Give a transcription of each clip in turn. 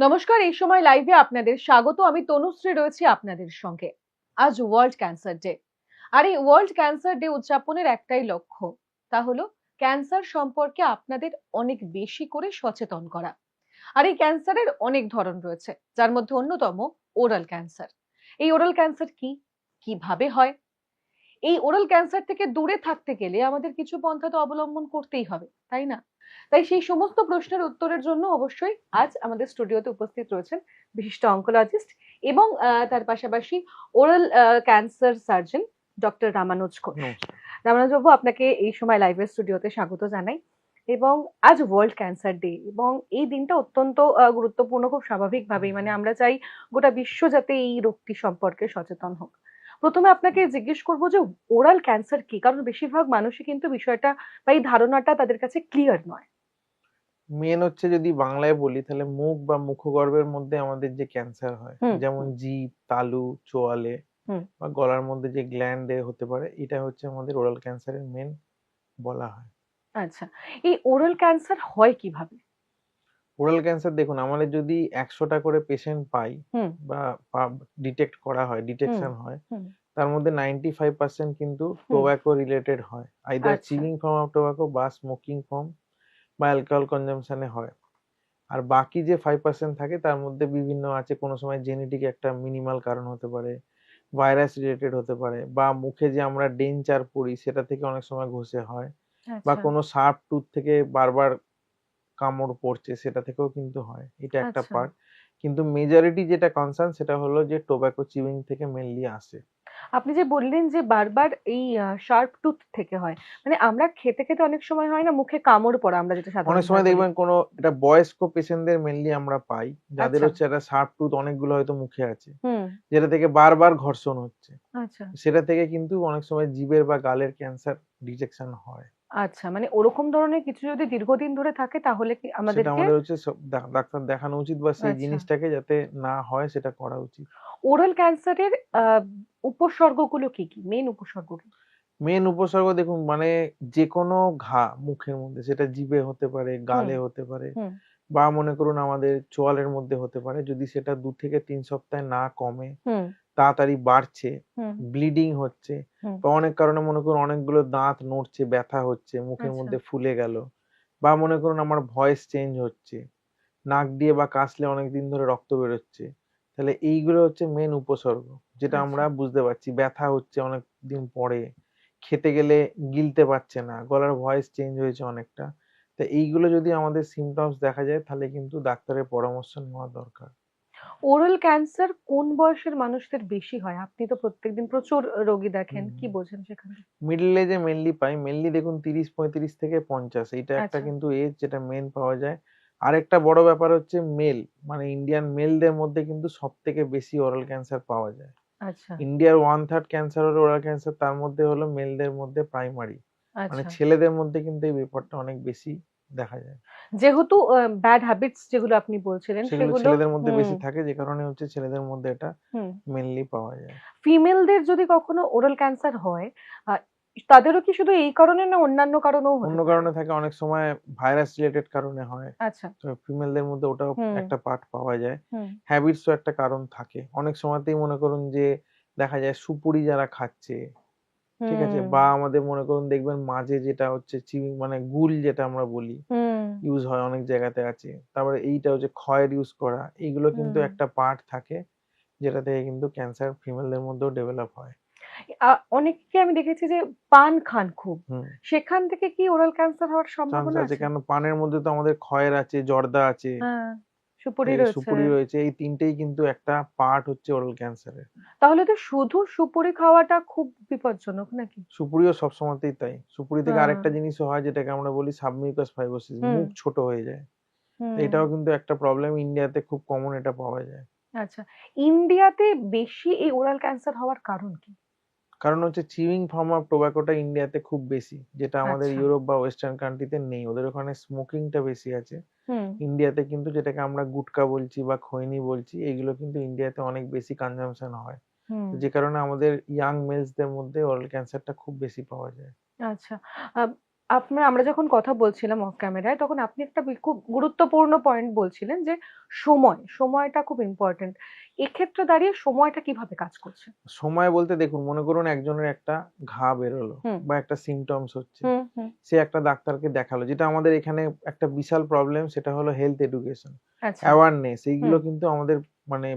নমস্কার, এই সময় লাইভে আপনাদের স্বাগত। আমি তনুশ্রী রয়েছি আপনাদের সঙ্গে। আজ ওয়ার্ল্ড ক্যান্সার ডে। আর এই ওয়ার্ল্ড ক্যান্সার ডে উদযাপনের একটাই লক্ষ্য, তা হলো ক্যান্সার সম্পর্কে আপনাদের অনেক বেশি করে সচেতন করা। আর এই ক্যান্সারের অনেক ধরন রয়েছে, যার মধ্যে অন্যতম ওরাল ক্যান্সার। এই ওরাল ক্যান্সার কি, কিভাবে হয়? এই ওরাল ক্যান্সার থেকে দূরে থাকতে গেলে আমাদের কিছু পন্থা তো অবলম্বন করতেই হবে, তাই না? তাই সেই সমস্ত প্রশ্নের উত্তরের জন্য অবশ্যই আজ আমাদের স্টুডিওতে উপস্থিত রয়েছেন বিশিষ্ট অঙ্কোলজিস্ট এবং তার পাশাপাশি oral cancer surgeon doctor Ramanuj Ghosh. নমস্কার। রামানুজ বাবু, আপনাকে এই সময় লাইভের স্টুডিওতে স্বাগত জানাই। এবং আজ ওয়ার্ল্ড ক্যান্সার ডে এবং এই দিনটা অত্যন্ত গুরুত্বপূর্ণ, খুব স্বাভাবিকভাবেই। মানে আমরা চাই গোটা বিশ্ব যাতে এই রোগটি সম্পর্কে সচেতন হোক। প্রথমে আপনাকে জিজ্ঞেস করবো যে ওরাল ক্যান্সার কি, কারণ বেশিরভাগ মানুষই কিন্তু বিষয়টা বা এই ধারণাটা তাদের কাছে ক্লিয়ার নয়। মেন হচ্ছে যদি বাংলায় বলি তাহলে মুখ বা মুখগর্ভের মধ্যে আমাদের যে ক্যান্সার হয়, হুম যেমন হুম জিভ, তালু, চোয়ালে হুম। বা গলার মধ্যে যে গ্ল্যান্ডে হতে পারে, এটা হচ্ছে আমাদের ওরাল ক্যান্সারের মেন বলা হয়। আচ্ছা, এই ওরাল ক্যান্সার হয় কিভাবে? ওরাল ক্যান্সার দেখুন, আমাদের যদি 100টা করে পেশেন্ট পাই হুম বা ডিটেক্ট করা হয়, হুম ডিটেকশন হয়, হুম তার মধ্যে 95% কিন্তু হুম। টোব্যাকো রিলেটেড হয়, আইদার আচ্ছা চিউইং ফর্ম অফ টোব্যাকো বা স্মোকিং ফর্ম বা অ্যালকোহল কনজাম্পশনে হয়। আর বাকি যে 5% থাকে তার মধ্যে বিভিন্ন আছে, কোনো সময় জেনেটিক একটা মিনিমাল কারণ হতে পারে, ভাইরাস রিলেটেড হতে পারে, বা মুখে যে আমরা ডেঞ্চার পরি সেটা থেকে অনেক সময় ঘষে হয়, বা আচ্ছা কোনো শার্প টুথ থেকে বারবার কামড় পড়ছে সেটা থেকেও কিন্তু হয়। এটা একটা আচ্ছা। পার্ট। কিন্তু মেজরিটি যেটা কনসার্ন সেটা হলো যে টোব্যাকো চিউইং থেকে মেইনলি আসে। আপনি যে বললেন যে বারবার এই শার্প টুথ থেকে হয়, মানে আমরা খেতে খেতে অনেক সময় হয় না মুখে কামড় পড়া, আমরা যেটা অনেক সময় সাধারণভাবে বলি। দেখবেন কোনো এটা বয়স্ক পেশেন্টদের মেইনলি আমরা পাই, যাদের আচ্ছা। হচ্ছে একটা শার্প টুথ অনেকগুলো হয়তো মুখে আছে, হুম। যেটা থেকে বারবার ঘর্ষণ হচ্ছে। আচ্ছা সেটা থেকে কিন্তু অনেক সময় জিভের বা গালের ক্যান্সার ডিটেকশন হয়। আচ্ছা, মানে ওরকম ধরনের কিছু যদি দীর্ঘদিন ধরে থাকে তাহলে কি সেটা আমাদেরকে? আমাদের হচ্ছে ডাক্তার দেখানো উচিত, বা সেই আচ্ছা, জিনিসটাকে যাতে না হয় সেটা করা উচিত। ওরাল ক্যান্সারের উপসর্গগুলো কি কি, মেন উপসর্গ কি? মেন উপসর্গ দেখুন, মানে যেকোনো ঘা মুখের মধ্যে, সেটা জিভে হতে পারে, হুম গালে হতে পারে, হুম। বা মনে করুন আমাদের চোয়ালের মধ্যে হতে পারে, যদি সেটা 2 থেকে 3 সপ্তাহে না কমে, হুম তাড়াতাড়ি বাড়ছে, হুম ব্লিডিং হচ্ছে, হুম। বা অনেক কারণে মনে করুন অনেকগুলো দাঁত নড়ছে, ব্যথা হচ্ছে, মুখের আচ্ছা মধ্যে ফুলে গেল, বা মনে করুন আমার ভয়েস চেঞ্জ হচ্ছে, নাক দিয়ে বা কাশলে অনেকদিন ধরে রক্ত বেরোচ্ছে, তাহলে এইগুলো হচ্ছে মেন উপসর্গ, যেটা আচ্ছা। আমরা বুঝতে পারছি। ব্যথা হচ্ছে অনেকদিন পরে, খেতে গেলে গিলতে পারছে না, গলার ভয়েস চেঞ্জ হয়েছে অনেকটা। তো এইগুলো যদি আমাদের সিম্পটমস দেখা যায় তাহলে কিন্তু ডাক্তারের পরামর্শ নেওয়া দরকার। ওরাল ক্যান্সার কোন বয়সের মানুষদের বেশি হয়? আপনি তো প্রত্যেকদিন প্রচুর রোগী দেখেন, হুম। কি বোঝেন সেখান থেকে? মিডল এজে মেনলি পাই, মেনলি দেখুন 30-35 থেকে 50, এইটা একটা আচ্ছা কিন্তু এজ যেটা মেন পাওয়া যায়। আরেকটা বড় ব্যাপার হচ্ছে মেল, মানে ইন্ডিয়ান মেলদের মধ্যে কিন্তু সব থেকে বেশি ওরাল ক্যান্সার পাওয়া যায়। আচ্ছা ইন্ডিয়ার 1/3 ক্যান্সার হলো ওরাল ক্যান্সার, তার মধ্যে হলো মেলদের মধ্যে প্রাইমারি, মানে আচ্ছা। ছেলেদের মধ্যে কিন্তু এই ব্যাপারটা অনেক বেশি দেখা যায়। যেহেতু ব্যাড হ্যাবিটস যেগুলো আপনি বলছিলেন সেগুলো সেগুলো। ছেলেদের মধ্যে হুম বেশি থাকে, যে কারণে হচ্ছে ছেলেদের মধ্যে এটা হুম। মেনলি পাওয়া যায়। ফিমেলদের যদি কখনো ওরাল ক্যান্সার হয়, আহ, তাদেরও কি শুধু এই কারণে, না অন্যান্য কারণেও হতে অন্য পারে? কারণে থাকে, অনেক সময় ভাইরাস রিলেটেড কারণে হয়। আচ্ছা। তো ফিমেলদের মধ্যে ওটাও হুম একটা পার্ট পাওয়া যায়। হুম হ্যাবিটসও একটা কারণ থাকে। অনেক সময়তেই মনে করুন যে দেখা যায় সুপুরি যারা খাচ্ছে, ঠিক আছে? হুম বা আমাদের মনে করুন দেখবেন মাঝে যেটা হচ্ছে মানে গুল যেটা আমরা বলি, হুম ইউজ হয় অনেক জায়গাতে আছে। তারপরে এইটা হচ্ছে খয়ের ইউজ করা। এইগুলো কিন্তু হুম। একটা পার্ট থাকে, যেটা থেকে কিন্তু ক্যান্সার ফিমেলদের মধ্যেও ডেভেলপ হয়। অনেককে আমি দেখেছি যে পান খান খুব, হুম। সেখান থেকে কি ওরাল ক্যান্সার হওয়ার চান্স সম্ভাবনা আছে, আছে? কেন পানের মধ্যে তো আমাদের খয়ের আছে, জর্দা আছে, হ্যাঁ, সুপুরি এই রয়েছে। সুপুরি রয়েছে। এই ৩টেই কিন্তু একটা পার্ট হচ্ছে ওরাল ক্যান্সারের। তাহলে তো শুধু সুপুরি খাওয়াটা খুব বিপজ্জনক নাকি? সুপুরিও সবসময়তেই তাই। সুপুরি থেকে হ্যাঁ। আরেকটা জিনিসও হয়, যেটাকে আমরা বলি সাবমিউকাস ফাইব্রোসিস, হুম মুখ ছোট হয়ে যায়। তো হুম। এটাও কিন্তু একটা প্রবলেম, ইন্ডিয়াতে খুব কমন এটা পাওয়া যায়। আচ্ছা, ইন্ডিয়াতে বেশি এই ওরাল ক্যান্সার হওয়ার কারণ কি? কারণ হচ্ছে চিউইং ফর্ম অফ টোব্যাকোটা ইন্ডিয়াতে খুব বেশি, যেটা আমাদের আচ্ছা। ইউরোপ বা ওয়েস্টার্ন কান্ট্রিতে নেই। ওদের ওখানে স্মোকিংটা বেশি আছে। হুম ইন্ডিয়াতে কিন্তু যেটাকে আমরা গুটকা বলছি বা খৈনি বলছি, এগুলো কিন্তু ইন্ডিয়াতে অনেক বেশি কনজাম্পশন হয়। হুম। তো যে কারণে আমাদের ইয়াং মেলসদের মধ্যে ওরাল ক্যান্সারটা খুব বেশি পাওয়া যায়। আচ্ছা। আহ, আমরা যখন কথা বলছিলাম অফ ক্যামেরায়, তখন আপনি একটা খুব গুরুত্বপূর্ণ পয়েন্ট বলছিলেন যে সময়টা খুব ইম্পর্টেন্ট। এক্ষেত্রে দাঁড়িয়ে সময়টা কিভাবে কাজ করছে? সময় বলতে দেখুন, মনে করুন একজনের একটা ঘা বেরোলো হুম বা একটা সিমটমস হচ্ছে, হুম হুম। সে একটা ডাক্তারকে দেখালো। যেটা আমাদের এখানে একটা বিশাল প্রবলেম, সেটা হলো হেলথ এডুকেশন, আচ্ছা। অ্যাওয়ারনেস। এইগুলো হুম কিন্তু আমাদের মানে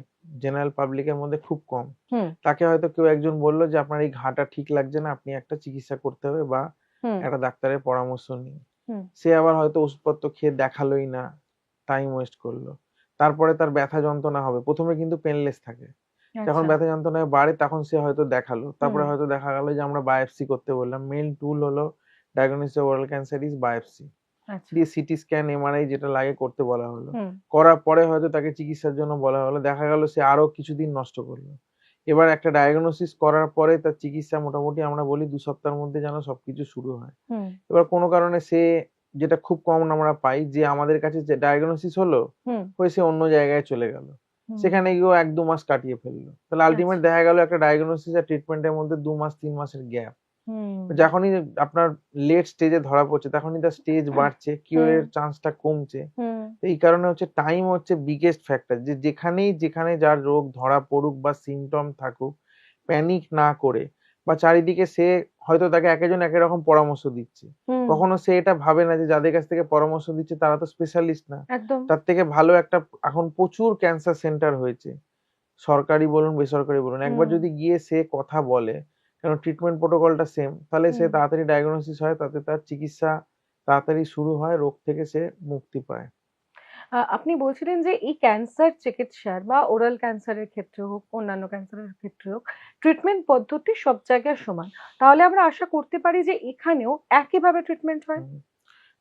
জেনারেল পাবলিকের মধ্যে খুব কম। হুম তাকে হয়তো কেউ একজন বললো যে আপনার এই ঘাটা ঠিক লাগছে না, আপনি একটা চিকিৎসা করতে হবে বা হুম একটা ডাক্তারের পরামর্শ নিন। হুম। সে আবার হয়তো ওষুধপত্র খেয়ে দেখালোই না, টাইম ওয়েস্ট করলো। তারপরে তার ব্যথা যন্ত্রণা হবে, প্রথমে কিন্তু পেনলেস থাকে। যখন আচ্ছা। ব্যথা যন্ত্রণা বাড়ে তখন সে হয়তো দেখালো, হুম তারপরে হয়তো দেখা গেল যে আমরা বায়োপসি করতে বললাম। মেইন টুল হলো diagnosis of oral cancer is biopsy. আচ্ছা। দিয়ে সিটি স্ক্যান, এমআরআই যেটা লাগে করতে বলা হলো। হুম করার পরে হয়তো তাকে চিকিৎসার জন্য বলা হলো, দেখা গেল সে আরো কিছুদিন নষ্ট করলো। এবার একটা ডায়াগনোসিস করার পরে তার চিকিৎসা মোটামুটি আমরা বলি ২ সপ্তাহের মধ্যে যেন সবকিছু শুরু হয়। হুম এবার কোনো কারণে সে, যেটা খুব কম আমরা পাই, যে আমাদের কাছে যে ডায়াগনোসিস হলো, হুম হয়ে সে অন্য জায়গায় চলে গেল। হুম। সেখানে গিয়েও ১-২ মাস কাটিয়ে ফেললো। তাহলে আল্টিমেট আচ্ছা। দেখা গেল একটা ডায়াগনোসিস আর ট্রিটমেন্টের মধ্যে ২ মাস ৩ মাসের গ্যাপ। হুম যখনই আপনার লেট স্টেজে ধরা পড়ছে, তখনই তার স্টেজ বাড়ছে, কিউর হুম এর চান্সটা কমছে। হুম তো এই কারণে হচ্ছে টাইম হচ্ছে বিগেস্ট ফ্যাক্টর। যে যেখানে যার রোগ ধরা পড়ুক বা সিম্পটম থাকুক, প্যানিক না করে, বা চারিদিকে সে হয়তো তাকে একেকজন একেক রকম পরামর্শ দিচ্ছে। হুম। কখনো সে এটা ভাবে না যে যাদের কাছ থেকে পরামর্শ দিচ্ছে তারা তো স্পেশালিস্ট না। একদম। তার থেকে ভালো একটা, এখন প্রচুর ক্যান্সার সেন্টার হয়েছে। সরকারি বলুন, বেসরকারি বলুন। একবার হুম যদি গিয়ে সে কথা বলে, কারণ ট্রিটমেন্ট প্রোটোকলটা সেম, তাহলে সে হুম। তাড়াতাড়ি ডায়াগনোসিস হয়, তাতে তার চিকিৎসা তাড়াতাড়ি শুরু হয়, রোগ থেকে সে মুক্তি পায়। আপনি বলছিলেন যে এই ক্যান্সার চিকিৎসার বা ওরাল ক্যান্সারের ক্ষেত্রে হোক, অন্যান্য ক্যান্সারের ক্ষেত্রে হোক, ট্রিটমেন্ট পদ্ধতি সব জায়গায় সমান। তাহলে আমরা আশা করতে পারি যে এখানেও একইভাবে ট্রিটমেন্ট হয়? হুম।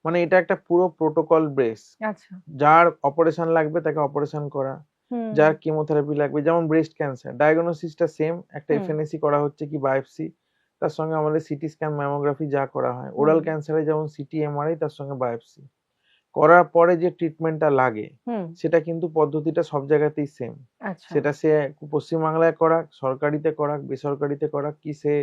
মানে এটা একটা পুরো প্রোটোকল বেস। আচ্ছা। যার অপারেশন লাগবে তাকে অপারেশন করা, হুম যার কেমোথেরাপি লাগবে, যেমন ব্রেস্ট ক্যান্সার ডায়াগনোসিসটা সেম, একটা হুম এফএনএসি করা হচ্ছে কি বায়োপসি, তার সঙ্গে আমাদের সিটি স্ক্যান, ম্যামোগ্রাফি যা করা হয়। হুম ওরাল ক্যান্সারে যেমন সিটি, এমআরআই, তার সঙ্গে বায়োপসি করার পরে যে ট্রিটমেন্টটা লাগে, হুম। সেটা কিন্তু পদ্ধতিটা সব জায়গাতেই সেম। আচ্ছা। সেটা সে পশ্চিমবাংলায় করাক, সরকারিতে করাক, বেসরকারিতে করাক, কি সে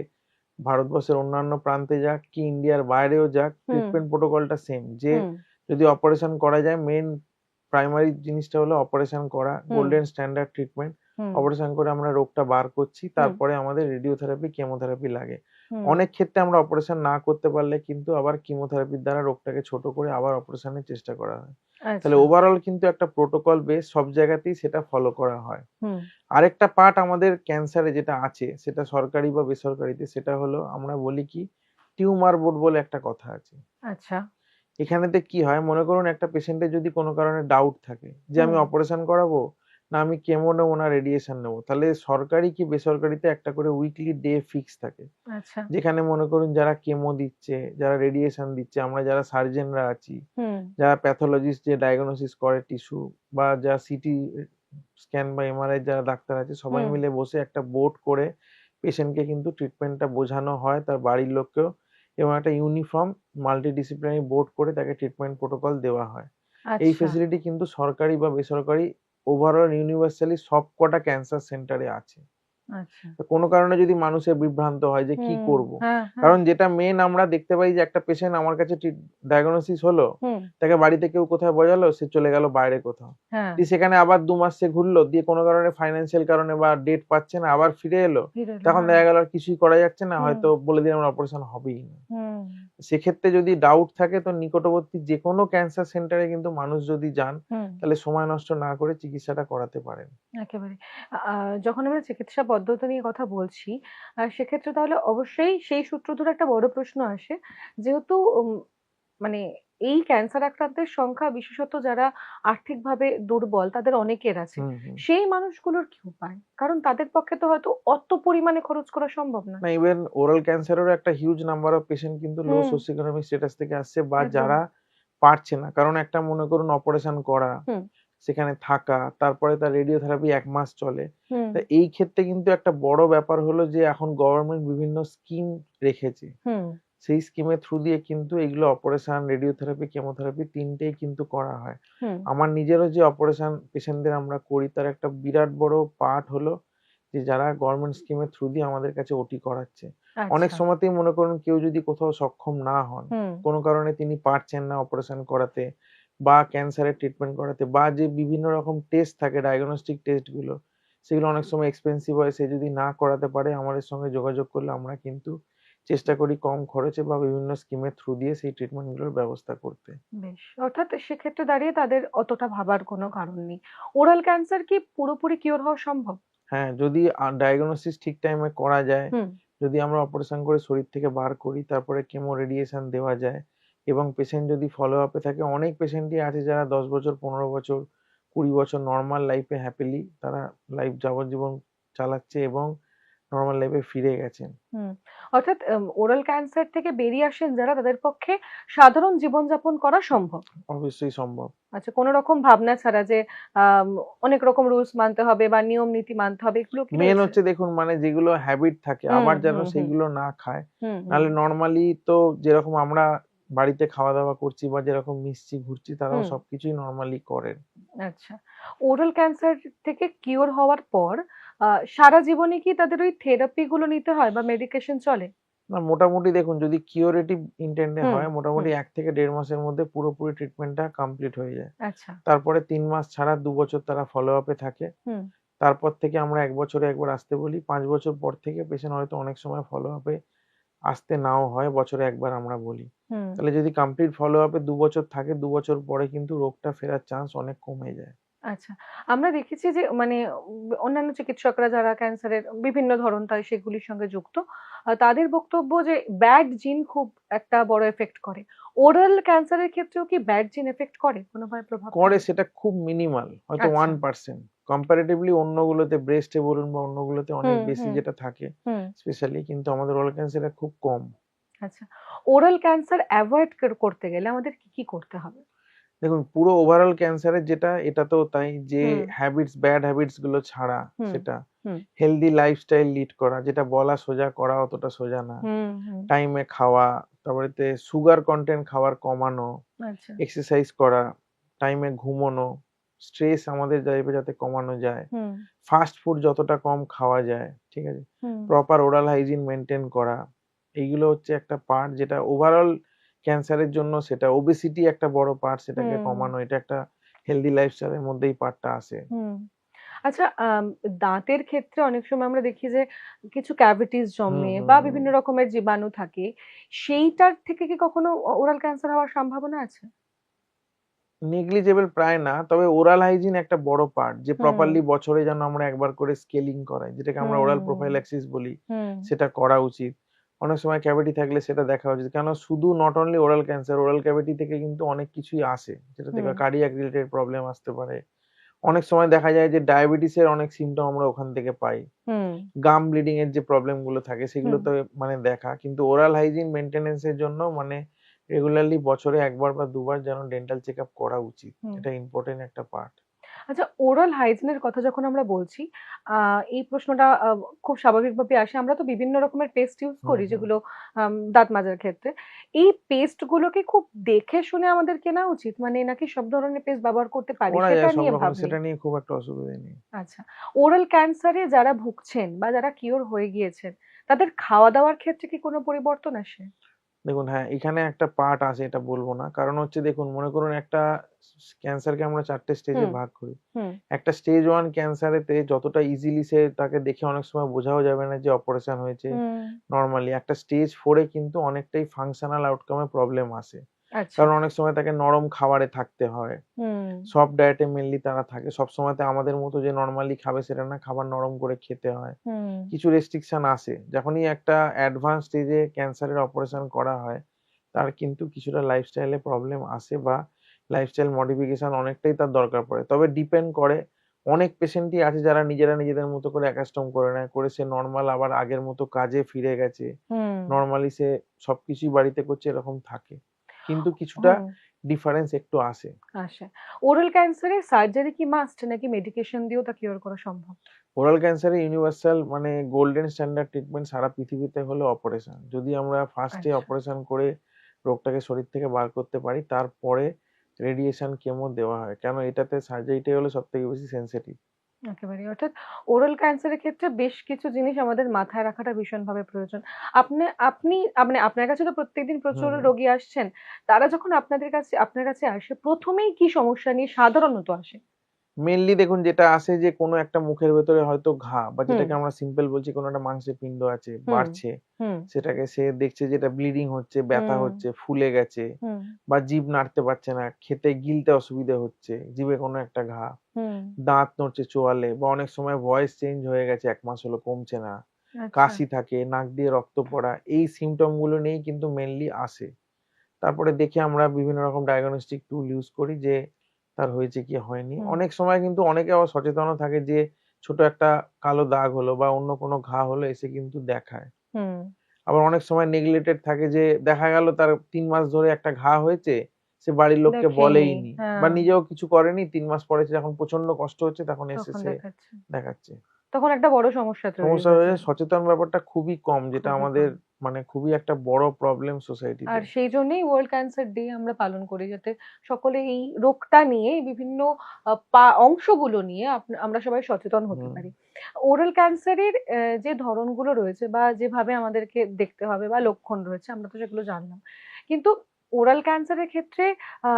ভারতবর্ষের অন্যান্য প্রান্তে যাক, কি ইন্ডিয়ার বাইরেও যাক, হুম ট্রিটমেন্ট প্রোটোকলটা সেম। যে হুম যদি অপারেশন করা যায়, মেইন প্রাইমারি জিনিসটা হলো অপারেশন করা, হুম গোল্ডেন স্ট্যান্ডার্ড ট্রিটমেন্ট। হুম অপারেশন করে আমরা রোগটা বার করছি, হুম তারপরে আমাদের রেডিওথেরাপি, কেমোথেরাপি লাগে। হুম। অনেক ক্ষেত্রে আমরা অপারেশন না করতে পারলে কিন্তু আবার কিমোথেরাপির দ্বারা রোগটাকে ছোট করে আবার অপারেশনের চেষ্টা করা হয়। তাহলে আচ্ছা। ওভারঅল কিন্তু একটা প্রোটোকল বেস, সব জায়গাতেই সেটা ফলো করা হয়। হুম আরেকটা পার্ট আমাদের ক্যান্সারে যেটা আছে, সেটা সরকারি বা বেসরকারিতে, সেটা হলো আমরা বলি কি, টিউমার বোর্ড বলে একটা কথা আছে। আচ্ছা। এখানেতে কি হয়, মনে করুন একটা পেশেন্টের যদি কোনো কারণে ডাউট থাকে যে আমি হুম অপারেশন করাবো, না আমি কেমো নেবো, না রেডিয়েশন নেবো, তাহলে সরকারি কি বেসরকারিতে একটা করে উইকলি ডে ফিক্স থাকে। আচ্ছা। যেখানে মনে করুন যারা কেমো দিচ্ছে, যারা রেডিয়েশন দিচ্ছে, আমরা যারা সার্জেনরা আছি, হুম যারা প্যাথোলজিস্ট যে ডায়াগনোসিস করে টিস্যু, বা যা সিটি স্ক্যান বা এমআরআই যারা ডাক্তার আছে, সবাই হুম মিলে বসে একটা বোর্ড করে পেশেন্টকে কিন্তু ট্রিটমেন্টটা বোঝানো হয়, তার বাড়ির লোককেও, এবং একটা ইউনিফর্ম মাল্টিডিসিপ্লিনারি বোর্ড করে তাকে ট্রিটমেন্ট প্রোটোকল দেওয়া হয়। এই আচ্ছা। ফেসিলিটি কিন্তু সরকারি বা বেসরকারি ওভারঅল ইউনিভার্সালি সবকটা ক্যান্সার সেন্টারে আছে। আচ্ছা। তো কোনো কারণে যদি মানুষের বিভ্রান্ত হয় যে কি হুম। করব? হ্যাঁ হ্যাঁ। কারণ যেটা মেইন আমরা দেখতে পাই যে একটা পেশেন্ট আমার কাছে ডায়াগনোসিস হলো, হুম। তাকে বাড়িতে কেউ কোথাও বোঝালো, সে চলে গেল বাইরে কোথাও। হ্যাঁ। দিয়ে সেখানে আবার ২ মাস সে ঘুরলো, দিয়ে কোনো কারণে ফাইন্যান্সিয়াল কারণে বা ডেট পাচ্ছে না, আবার ফিরে এলো। ফিরে এলো। তখন হ্যাঁ। দেখা গেল আর কিছুই করা যাচ্ছে না, হুম হয়তো বলে দিলাম অপারেশন হবেই না। হুম। সেক্ষেত্রে যদি ডাউট থাকে, তো নিকটবর্তী যেকোনো ক্যান্সার সেন্টারে কিন্তু মানুষ যদি যান, হুম। তাহলে সময় নষ্ট না করে চিকিৎসাটা করাতে পারেন। একেবারে। যখন আমরা চিকিৎসা পদ্ধতি নিয়ে কথা বলছি, সেক্ষেত্রে তাহলে অবশ্যই সেই সূত্র ধরে একটা বড় প্রশ্ন আসে। যেহেতু মানে এই ক্যান্সার আক্রান্তের সংখ্যা বিশেষত যারা আর্থিকভাবে দুর্বল তাদের অনেকের আছে। হুম, হুম। সেই মানুষগুলোর কি উপায়? কারণ তাদের পক্ষে তো হয়তো অত পরিমাণে খরচ করা সম্ভব নয়। না, ইভেন ওরাল ক্যান্সারেরও একটা হিউজ নাম্বার অফ পেশেন্ট কিন্তু লো হুম, সোসিও ইকোনমিক স্ট্যাটাস থেকে আসছে, বা একদম। যারা পারছে না। কারণ একটা মনে করুন অপারেশন করা, হুম, সেখানে থাকা, তারপরে তার রেডিওথেরাপি ১ মাস চলে। হুম, তা এই ক্ষেত্রে কিন্তু একটা বড় ব্যাপার হলো যে এখন গভর্নমেন্ট বিভিন্ন স্কিম রেখেছে। হুম, সেই স্কিমের থ্রু দিয়ে কিন্তু এগুলো অপারেশন, রেডিওথেরাপি, কেমোথেরাপি ৩ টেই কিন্তু করা হয়। হুম, আমার নিজেরও যে অপারেশন পেশেন্টদের আমরা করি, তার একটা বিরাট বড় পার্ট হলো যে যারা গভর্নমেন্ট স্কিমের থ্রু দিয়ে আমাদের কাছে ওটি করাচ্ছে। অনেক আচ্ছা। সময়তেই মনে করুন কেউ যদি কোথাও সক্ষম না হন, হুম, কোনো কারণে তিনি পারছেন না অপারেশন করাতে বা ক্যান্সারের ট্রিটমেন্ট করাতে, বা যে বিভিন্ন রকম টেস্ট থাকে ডায়াগনস্টিক টেস্ট গুলো, সেগুলো অনেক সময় এক্সপেন্সিভ হয়। সে যদি না করাতে পারে আমাদের সঙ্গে যোগাযোগ করলে আমরা কিন্তু চেষ্টা করি কম খরচে বা বিভিন্ন স্কিমের থ্রু দিয়ে সেই ট্রিটমেন্ট গুলোর ব্যবস্থা করতে। বেশ। অর্থাৎ সেক্ষেত্রে দাঁড়িয়ে তাদের অতটা ভাবার কোনো কারণ নেই। ওরাল ক্যান্সার কি পুরোপুরি কিওর হওয়া সম্ভব? হ্যাঁ, যদি ডায়াগনোসিস ঠিক টাইমে করা যায়, হুম, যদি আমরা অপারেশন করে শরীর থেকে বার করি, তারপরে কেমো রেডিয়েশন দেওয়া যায় এবং পেশেন্ট যদি ফলো আপে থাকে, অনেক পেশেন্টই আছে যারা 10 বছর, 15 বছর, 20 বছর নরমাল লাইফে হ্যাপিলি তারা লাইফ যাবজ্জীবন চালাচ্ছে এবং নরমাল লাইফে ফিরে গেছেন। হুম। অর্থাৎ ওরাল ক্যান্সার থেকে বেরিয়ে আসেন যারা তাদের পক্ষে সাধারণ জীবনযাপন করা সম্ভব। অবশ্যই সম্ভব। আচ্ছা, কোনো রকম ভাবনা ছাড়া যে আম অনেক রকম রুলস মানতে হবে বা নিয়ম নীতি মানতে হবে, এগুলো কি মেইন রয়েছে? হচ্ছে দেখুন, মানে যেগুলো হ্যাবিট থাকে হুম, আবার যেন হুম, হুম, সেগুলো না খায়। হুম, হুম, নাহলে নরমালি তো যেরকম আমরা বাড়িতে খাওয়া-দাওয়া করছি বা যেরকম মিশছি, ঘুরছি, তারাও হুম। সবকিছুই নরমালি করেন। আচ্ছা। ওরাল ক্যান্সার থেকে কিওর হওয়ার পর সারা জীবনে কি তাদের ওই থেরাপি গুলো নিতে হয় বা মেডিকেশন চলে? না, মোটামুটি দেখুন, যদি কিউরেটিভ ইনটেন্ট এ হুম, হয় হুম। মোটামুটি ১ থেকে ১.৫ মাসের মধ্যে পুরোপুরি ট্রিটমেন্টটা কমপ্লিট হয়ে যায়। আচ্ছা। তারপরে ৩ মাস ছাড়া ২ বছর তারা ফলো আপ এ থাকে। হুম, তারপর থেকে আমরা ১ বছরে একবার আসতে বলি। ৫ বছর পর থেকে পেশেন্ট হয়তো অনেক সময় ফলো আপ এ আসতে নাও হয়, বছরে একবার আমরা বলি। হুম। তাহলে যদি কমপ্লিট ফলো আপ এ ২ বছর থাকে, ২ বছর পরে কিন্তু রোগটা ফেরার চান্স অনেক কমে যায়। আচ্ছা। আমরা দেখেছি যে মানে অন্যান্য চিকিৎসকরা যারা ক্যান্সারের বিভিন্ন ধরন সেগুলির সঙ্গে যুক্ত, তাদের বক্তব্য যে ব্যাড জিন খুব একটা বড় এফেক্ট করে। ওরাল ক্যান্সারের ক্ষেত্রেও কি ব্যাড জিন এফেক্ট করে? কোনভাবে প্রভাব করে ফেলে? সেটা খুব মিনিমাল, হয়তো আচ্ছা। 1%। কম্পারেটিভলি অন্যগুলোতে ব্রেস্টে বলুন বা অন্যগুলোতে অনেক হুম, বেশি হুম, যেটা থাকে হুম। স্পেশালি, কিন্তু আমাদের ওরাল ক্যান্সারে খুব কম। আচ্ছা। ওরাল ক্যান্সার এভয়েড করতে গেলে আমাদের কি করতে হবে? দেখুন, পুরো ওভারঅল ক্যান্সারের যেটা, এটাতেও তাই যে হুম, ব্যাড হ্যাবিটস গুলো ছাড়া, হুম, সেটা হুম, হেলদি লাইফস্টাইল লিড করা, যেটা বলা সোজা করা অতটা সোজা না। হুম, হুম। টাইমে খাওয়া, তারপরেতে সুগার কনটেন্ট খাবার কমানো, আচ্ছা। এক্সারসাইজ করা, টাইমে ঘুমোনো, স্ট্রেস আমাদের লাইফে যাতে কমানো যায়। হুম, ফাস্ট ফুড যতটা কম খাওয়া যায়, ঠিক আছে? হুম, প্রপার ওরাল হাইজিন মেইনটেইন করা। এইগুলো হচ্ছে একটা পার্ট যেটা ওভারঅল ক্যান্সারের জন্য, সেটা ওবেসিটি একটা বড় পার্ট, সেটাকে হুম, কমানো। এটা একটা হেলথি লাইফস্টাইলের মধ্যেই পার্টটা আসে। হুম। আচ্ছা, দাঁতের ক্ষেত্রে অনেক সময় আমরা দেখি যে কিছু ক্যাভিটিস হুম, জন্মে হুম, বা হুম। বিভিন্ন রকমের জীবাণু থাকে। সেইটার থেকে কি কখনো ওরাল ক্যান্সার হওয়ার সম্ভাবনা আছে? নেগলিজেবল প্রায় না। তবে ওরাল হাইজিন একটা বড় পার্ট, যে হুম, প্রপারলি বছরে যেন আমরা একবার করে স্কেলিং করাই, যেটাকে আমরা ওরাল হুম, প্রোফাইল্যাক্সিস বলি, হুম, সেটা করা উচিত। অনেক সময় ক্যাভিটি থাকলে সেটা দেখা উচিত। কেন, শুধু not only oral cancer, oral cavity থেকে কিন্তু অনেক কিছুই আসে। যেটা থেকে হুম, কার্ডিয়াক রিলেটেড প্রবলেম আসতে পারে। অনেক সময় দেখা যায় যে ডায়াবেটিসের অনেক সিম্পটম আমরা ওখান থেকে পাই। হুম, গাম ব্লিডিং এর যে প্রবলেম গুলো থাকে সেগুলো হুম, তো মানে দেখা। কিন্তু ওরাল হাইজিন মেইনটেন্যান্স এর জন্য মানে রেগুলারলি বছরে ১ বার বা ২ বার যেন ডেন্টাল চেকআপ করা উচিত। হুম। এটা ইম্পোর্টেন্ট একটা পার্ট। আচ্ছা, ওরাল হাইজিন এর কথা যখন আমরা বলছি, আ এই প্রশ্নটা খুব স্বাভাবিকভাবেই আসে। আমরা তো বিভিন্ন রকমের পেস্ট ইউজ হুম, করি হুম। যেগুলো দাঁত মাজার ক্ষেত্রে। এই পেস্ট গুলোকে খুব দেখে শুনে আমাদের কেনা উচিত? মানে নাকি সব ধরনের পেস্ট ব্যবহার করতে পারি করা সেটা যায় সব নিয়ে রকম, ভাব নেই? সেটা নিয়ে খুব একটা অসুবিধে নেই। আচ্ছা। ওরাল ক্যান্সারে যারা ভুগছেন বা যারা কিওর হয়ে গিয়েছেন, তাদের খাওয়া-দাওয়ার ক্ষেত্রে কি কোনো পরিবর্তন আসে? দেখুন, হ্যাঁ, এখানে একটা পার্ট আছে, এটা বলব না। কারণ হচ্ছে দেখুন, মনে করুন একটা ক্যান্সারকে আমরা ৪ টে স্টেজে হুম, ভাগ করি। হুম, একটা স্টেজ 1 ক্যান্সারেতে যতটা ইজিলি সে, তাকে দেখে অনেক সময় বোঝাও যাবে না যে অপারেশন হয়েছে। হুম, নরমালি একটা স্টেজ 4 এ কিন্তু অনেকটাই ফাংশনাল আউটকাম এ প্রবলেম আসে। আচ্ছা। কারণ অনেক সময় তাকে নরম খাবারে থাকতে হয়। হুম, সফট ডায়েট এ মেইনলি তারা থাকে। সবসময়তে আমাদের মতো যে নরমালি খাবে সেটা না, খাবার নরম করে খেতে হয়। হুম, কিছু রেস্ট্রিকশন আসে। যখনই একটা অ্যাডভান্স স্টেজে ক্যান্সারের অপারেশন করা হয়, তার কিন্তু কিছুটা লাইফস্টাইল এ প্রবলেম আসে বা লাইফস্টাইল মডিফিকেশন অনেকটাই তার দরকার পড়ে। তবে ডিপেন্ড করে, অনেক পেশেন্টই আছে যারা নিজেরা নিজেদের মতো করে অ্যাকাস্টম করে নেয়। করে সে নরমাল আবার আগের মতো কাজে ফিরে গেছে। হুম, নরমালি সে সবকিছুই বাড়িতে করছে, এরকম থাকে। কিন্তু কিছুটা হুম। ডিফারেন্স একটু আসে। আচ্ছা। ওরাল ক্যান্সারে সার্জারি কি মাস্ট নাকি মেডিকেশন দিয়েও তা কিওর করা সম্ভব? ওরাল ক্যান্সারে ইউনিভার্সাল মানে গোল্ডেন স্ট্যান্ডার্ড ট্রিটমেন্ট সারা পৃথিবীতে হলো অপারেশন। যদি আমরা ফার্স্টে আচ্ছা। অপারেশন করে রোগটাকে শরীর থেকে বার করতে পারি, তারপরে রেডিয়েশন, কেমো দেওয়া হয়। কেন, এটাতে সার্জারিটাই হলো সবথেকে বেশি সেনসিটিভ। একেবারেই। অর্থাৎ ওরাল ক্যান্সারের ক্ষেত্রে বেশ কিছু জিনিস আমাদের মাথায় রাখাটা ভীষণভাবে প্রয়োজন। আপনি আপনি মানে আপনার কাছে তো প্রত্যেকদিন প্রচুর হুম। রোগী আসছেন। তারা যখন আপনার কাছে আসে ১ম এই কি সমস্যা নিয়ে সাধারণত আসে? মেইনলি দেখুন যেটা আসে যে কোনো একটা মুখের ভেতরে হয়তো ঘা বা হুম, যেটাকে আমরা সিম্পল বলছি কোনো একটা মাংসের পিণ্ড আছে, হুম, বাড়ছে। হুম, সেটাকে সে দেখছে যেটা ব্লিডিং হচ্ছে, ব্যথা হুম, হচ্ছে, ফুলে গেছে হুম, বা জিভ নাড়তে পারছে না, খেতে গিলতে অসুবিধে হচ্ছে, জিভে কোনো একটা ঘা, হুম। দাঁত নড়ছে চোয়ালে বা অনেক সময় ভয়েস চেঞ্জ হয়ে গেছে ১ মাস হলো কমছে না, আচ্ছা। কাশি থাকে, নাক দিয়ে রক্ত পড়া, এই সিম্পটম গুলো নিয়েই কিন্তু মেইনলি আসে। তারপরে দেখে আমরা বিভিন্ন রকম ডায়াগনস্টিক টুল ইউজ করি যে তার হয়েছে কি হয়নি। হুম, অনেক সময় কিন্তু অনেকে আবার সচেতনও থাকে যে ছোট একটা কালো দাগ হলো বা অন্য কোনো ঘা হলো এসে কিন্তু দেখায়। হুম। আবার অনেক সময় নেগলেক্টেড থাকে যে দেখা গেল তার ৩ মাস ধরে একটা ঘা হয়েছে, সে বাড়ির লোককে দেখেইনি। বলেইনি বা হ্যাঁ, নিজেও কিছু করেনি। ৩ মাস পরে সে যখন প্রচন্ড কষ্ট হচ্ছে তখন এসে তখন সে দেখাচ্ছে। দেখাচ্ছে। তখন একটা বড় সমস্যা তৈরি সমস্যা হয়ে হয়ে যায়। সচেতন ব্যাপারটা খুবই কম যেটা খুবই আমাদের কম। মানে খুবই একটা বড় প্রবলেম আর সোসাইটিতে। সেই জন্যই ওয়ার্ল্ড ক্যান্সার ডে আমরা পালন করি যাতে সকলে এই রোগটা নিয়ে এই বিভিন্ন অংশগুলো নিয়ে আমরা সবাই সচেতন হতে হুম, পারি। ওরাল ক্যান্সারের যে ধরনগুলো রয়েছে বা যেভাবে আমাদেরকে দেখতে হবে বা লক্ষণ রয়েছে আমরা তো সেগুলো জানলাম। কিন্তু ওরাল ক্যান্সারের ক্ষেত্রে আ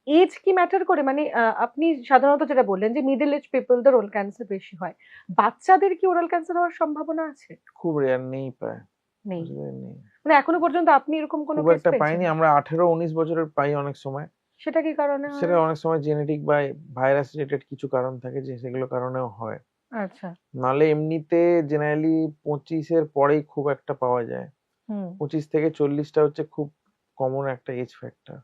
এজ কি ম্যাটার করে? মানে আপনি সাধারণত যেটা বললেন যে মিডল এজ পিপল দের ওরাল ক্যান্সার বেশি হয়। বাচ্চাদের কি ওরাল ক্যান্সার হওয়ার সম্ভাবনা আছে? খুব রেয়ার নেই প্রায়। নেই। আসলে নেই। মানে এখনো পর্যন্ত আপনি এরকম কোনো খুব কেস একটা পেয়েছেন? পাইনি। আমরা ১৮-১৯ বছরের পাই অনেক সময়। সেটা কি কারণে সেটা হয়? অনেক সময় জেনেটিক বা ভাইরাস রিলেটেড কিছু কারণ থাকে যে সেগুলো কারণেও হয়। আচ্ছা। নাহলে এমনিতে জেনারেলি ২৫ এর পরেই খুব একটা পাওয়া যায়। হুম। ২৫ থেকে ৪০ টা হচ্ছে খুব কমন একটা এজ ফ্যাক্টর।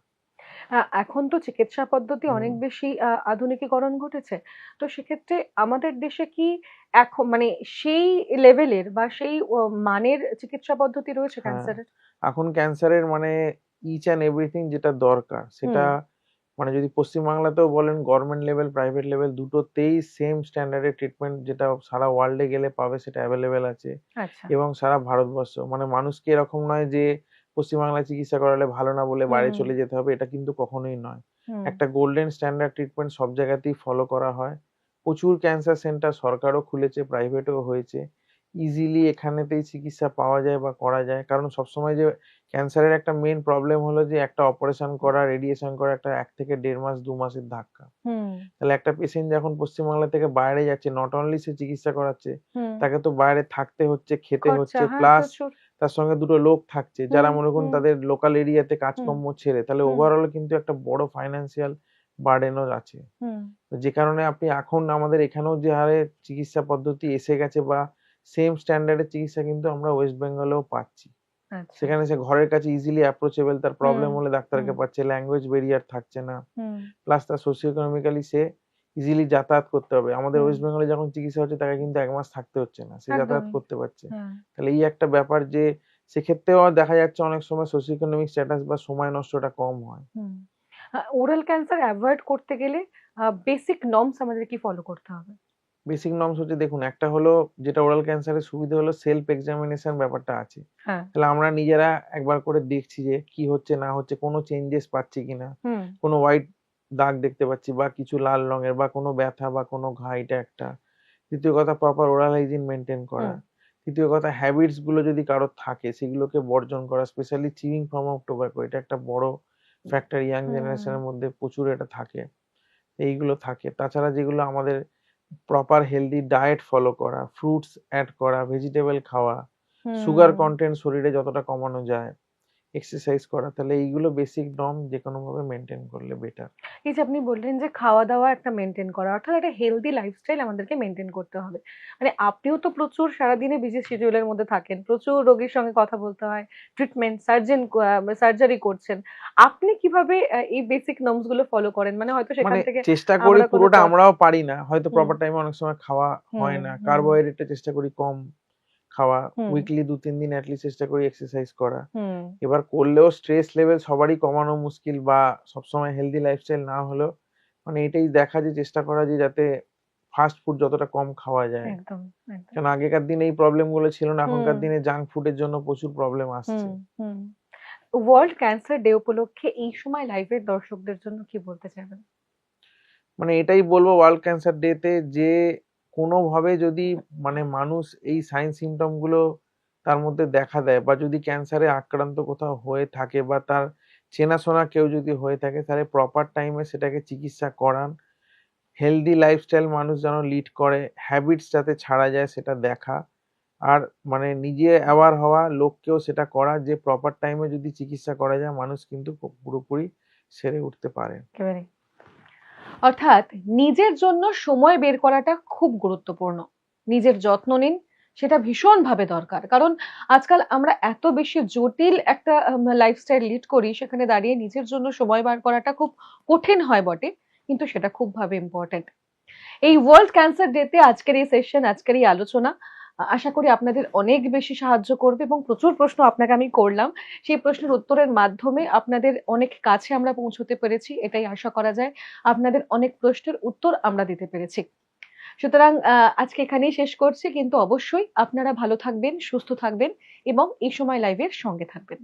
এখন তো চিকিৎসা পদ্ধতি হুম, অনেক বেশি আধুনিকীকরণ ঘটেছে। তো সেক্ষেত্রে আমাদের দেশে কি মানে সেই লেভেলের বা সেই মানের চিকিৎসা পদ্ধতি রয়েছে হ্যাঁ। ক্যান্সারের? এখন ক্যান্সারের মানে ইচ অ্যান্ড এভরিথিং যেটা দরকার সেটা হুম, মানে যদি পশ্চিমবাংলাতেও বলেন গভর্নমেন্ট লেভেল, প্রাইভেট লেভেল দুটোতেই সেম স্ট্যান্ডার্ড এর ট্রিটমেন্ট যেটা সারা ওয়ার্লড এ গেলে পাবে সেটা এভেইলেবল আছে আচ্ছা। এবং সারা ভারতবর্ষ। মানে মানুষকে এরকম নয় যে পশ্চিমবাংলায় চিকিৎসা করালে ভালো না বলে বাইরে হুম, চলে যেতে হবে এটা কিন্তু কখনোই নয়। হুম, একটা গোল্ডেন স্ট্যান্ডার্ড ট্রিটমেন্ট সব জায়গাতেই ফলো করা হয়। প্রচুর ক্যান্সার সেন্টার সরকারও খুলেছে, প্রাইভেটেও হয়েছে। ইজিলি এখানেতেই চিকিৎসা পাওয়া যায় বা করা যায়। কারণ সবসময় যে ক্যান্সারের একটা মেইন প্রবলেম হলো যে একটা অপারেশন করা, রেডিয়েশন করা একটা ১ থেকে ১.৫ মাস ২ মাসের ধাক্কা। হুম, তাহলে একটা পেশেন্ট যখন পশ্চিমবাংলা থেকে বাইরে যাচ্ছে নট অনলি সে চিকিৎসা করাচ্ছে, হুম। তাকে তো বাইরে থাকতে হচ্ছে, খেতে খরচা, হচ্ছে হ্যাঁ, প্লাস প্রচুর। তার সঙ্গে ২ টো লোক থাকছে যারা হুম, মনে করুন হুম, তাদের লোকাল এরিয়াতে হুম, কাজকর্ম ছেড়ে তাহলে হুম, ওভারঅল কিন্তু একটা বড় ফাইন্যান্সিয়াল বার্ডেনও আছে। হুম। তো যে কারণে আপনি এখন আমাদের এখানেও যে হারে চিকিৎসা পদ্ধতি এসে গেছে বা সেম স্ট্যান্ডার্ড এর চিকিৎসা কিন্তু আমরা ওয়েস্ট বেঙ্গলেও পাচ্ছি। আচ্ছা। সেখানে সে ঘরের কাছে ইজিলি অ্যাপ্রোচেবল তার হুম, প্রবলেম হলে হুম, ডাক্তারকে পাচ্ছে, ল্যাঙ্গুয়েজ ব্যারিয়ার থাকছে না। হুম, প্লাস তার সোশিও ইকোনমিক্যালি সে ইজিলি যাতায়াত করতে হবে। আমাদের হুম। ওয়েস্ট বেঙ্গলে যখন চিকিৎসা হচ্ছে তাকে কিন্তু ১ মাস থাকতে হচ্ছে না। সে যাতায়াত একদমই। করতে পারছে। হ্যাঁ, তাহলে এই একটা ব্যাপার যে সেক্ষেত্রেও দেখা যাচ্ছে অনেক সময় সোশিও ইকোনমিক স্ট্যাটাস বা সময় নষ্টটা কম হয়। হুম। ওরাল ক্যান্সার এভয়েড করতে গেলে বেসিক নর্মস আমাদের কি ফলো করতে হবে? বেসিক নরমস হচ্ছে দেখুন একটা হলো যেটা ওরাল ক্যান্সারের সুবিধা হলো সেলফ এক্সামিনেশন ব্যাপারটা আছে। হ্যাঁ। তাহলে আমরা নিজেরা একবার করে দেখছি যে কি হচ্ছে না হচ্ছে, কোনো চেঞ্জেস পাচ্ছি কিনা। হুম, কোনো হোয়াইট দাগ দেখতে পাচ্ছি বা কিছু লাল রঙের বা কোনো ব্যথা বা কোনো ঘা এটা একটা। ২য় কথা প্রপার ওরাল হাইজিন মেইনটেইন করা। হুম, ৩য় কথা হ্যাবিটস গুলো যদি কারো থাকে সেগুলোকে বর্জন করা। Specially chewing form of tobacco এটা একটা বড় ফ্যাক্টর ইয়াং জেনারেশন হুম, এর মধ্যে প্রচুর এটা থাকে। এইগুলো থাকে। তাছাড়া যেগুলো আমাদের প্রপার হেলথি ডায়েট ফলো করা, ফ্রুটস এড করা, ভেজিটেবল খাওয়া, সুগার হুম। কনটেন্ট শরীরে যতটা কমানো যায়, এক্সারসাইজ করা। তাহলে এইগুলো বেসিক নরম যেকোনোভাবে মেইনটেইন করলে বেটার। এই যে আপনি বললেন যে খাওয়া-দাওয়া একটা মেইনটেইন করা। অর্থাৎ একটা হেলথি লাইফস্টাইল আমাদেরকে মেইনটেইন করতে হবে। মানে আপনিও তো প্রচুর সারাদিনে বিজি শিডিউল এর মধ্যে থাকেন। প্রচুর রোগীর সঙ্গে কথা বলতে হয়। ট্রিটমেন্ট, সার্জারি করছেন। আপনি কিভাবে এই বেসিক নরমস গুলো ফলো করেন? মানে হয়তো সেখান মানে থেকে চেষ্টা করি আমরা কোনো পুরোটা আমরাও পারি না। হয়তো হুম, প্রপার টাইমে অনেক সময় খাওয়া হুম, হয় না। হুম, কার্বোহাইড্রেটটা চেষ্টা করি কম খাওয়া। হুম, উইকলি ২-৩ দিন এট লিস্ট চেষ্টা করি এক্সারসাইজ করা। হুম, এবার করলেও স্ট্রেস লেভেল সবারই কমানো মুশকিল বা সবসময় হেলথি লাইফস্টাইল না হলেও মানে এটাই দেখা যে চেষ্টা করা যে যাতে ফাস্ট ফুড যতটা কম খাওয়া যায়। একদম, একদম। কারণ আগেকার দিনে এই প্রবলেম গুলো ছিল না। হুম, এখনকার দিনে জাঙ্ক ফুডের জন্য প্রচুর প্রবলেম হুম, আসছে। হুম। ওয়ার্ল্ড ক্যান্সার ডে উপলক্ষে এই সময় লাইভের দর্শকদের জন্য কি বলতে চাইবেন? মানে এটাই বলবো ওয়ার্ল্ড ক্যান্সার ডে তে যে কোনোভাবে যদি মানে মানুষ এই সাইন সিমটম গুলো তার মধ্যে দেখা দেয়, বা যদি ক্যান্সারে আক্রান্ত কোথাও হয়ে থাকে, বা তার চেনাশোনা কেউ যদি হয়ে থাকে, তাহলে প্রপার টাইমে সেটাকে চিকিৎসা করান। হেলদি লাইফস্টাইল মানুষ যেন লিড করে, হ্যাবিটস যাতে ছাড়া যায় সেটা দেখা, আর মানে নিজে অ্যাওয়ার হওয়া, লোককেও সেটা করা যে প্রপার টাইমে যদি চিকিৎসা করা যায় মানুষ কিন্তু পুরোপুরি সেরে উঠতে পারে। একেবারে। অর্থাৎ নিজের জন্য সময় বের করাটা খুব গুরুত্বপূর্ণ। নিজের যত্ন নিন, সেটা ভীষণভাবে দরকার। কারণ আজকাল আমরা এত বেশি জটিল একটা লাইফস্টাইল লিড করি, সেখানে দাঁড়িয়ে নিজের জন্য সময় বার করাটা খুব কঠিন হয় বটে, কিন্তু সেটা খুবভাবে ইম্পর্টেন্ট। এই ওয়ার্ল্ড ক্যান্সার ডে তে আজকের এই সেশন, আজকের এই আলোচনা আশা করি আপনাদের অনেক বেশি সাহায্য করবে, এবং প্রচুর প্রশ্ন আপনাকে আমি করলাম। সেই প্রশ্নের উত্তরের মাধ্যমে আপনাদের অনেক কাছে আমরা পৌঁছতে পেরেছি, এটাই আশা করা যায়। আপনাদের অনেক প্রশ্নের উত্তর আমরা দিতে পেরেছি। সুতরাং আজকে এখানেই শেষ করছি, কিন্তু অবশ্যই আপনারা ভালো থাকবেন, সুস্থ থাকবেন এবং এই সময় লাইভের সঙ্গে থাকবেন।